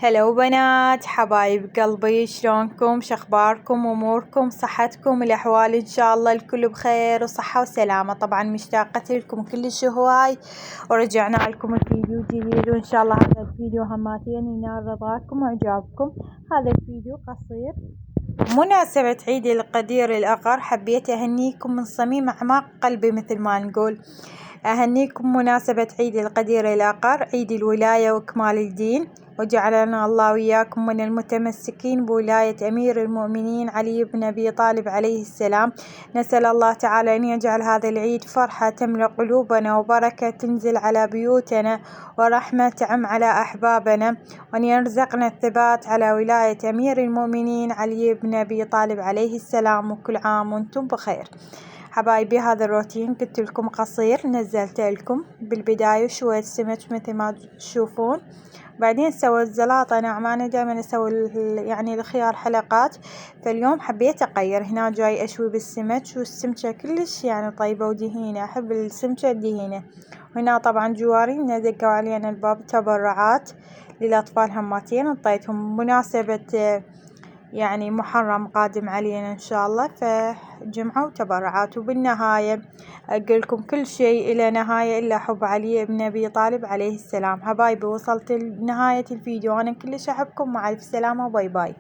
هلو بنات حبايب قلبي، شلونكم؟ شخباركم؟ اموركم؟ صحتكم؟ الاحوال ان شاء الله الكل بخير وصحة وسلامة. طبعا مشتاقة لكم كلش هواي ورجعنا لكم الفيديو جديد، وان شاء الله هذا الفيديو هماتين ينال رضاكم واعجابكم. هذا الفيديو قصير مناسبة عيد القدير الأقر، حبيت أهنيكم من صميم أعماق قلبي مثل ما نقول. أهنيكم مناسبة عيد القدير الأقر، عيد الولاية وكمال الدين، وجعلنا الله وإياكم من المتمسكين بولاية أمير المؤمنين علي بن أبي طالب عليه السلام. نسأل الله تعالى أن يجعل هذا العيد فرحة تملأ قلوبنا، وبركة تنزل على بيوتنا، ورحمة تعم على أحبابنا، وأن يرزقنا الثبات على ولاية أمير المؤمنين علي بن أبي طالب عليه السلام. وكل عام وانتم بخير. حبايبي هذا الروتين قلت لكم قصير، نزلت لكم بالبداية شوية سمك مثل ما تشوفون، بعدين سويت زلاطة ناعمة. أنا دائما أسوي يعني الخيار حلقات، فاليوم حبيت أغير. هنا جاي أشوي بالسمك، والسمكة كلش يعني طيبة ودهينة، أحب السمكة الدهينة. وهنا طبعا جوارينا دقوا علينا الباب تبرعات للأطفال هماتين، انطيتهم مناسبة يعني محرم قادم علينا إن شاء الله، فجمعوا تبرعات. وبالنهاية أقول لكم كل شيء إلى نهاية إلا حب علي بن أبي طالب عليه السلام. حبايبي وصلت لنهاية الفيديو، أنا كلش أحبكم، مع ألف سلامة، باي باي.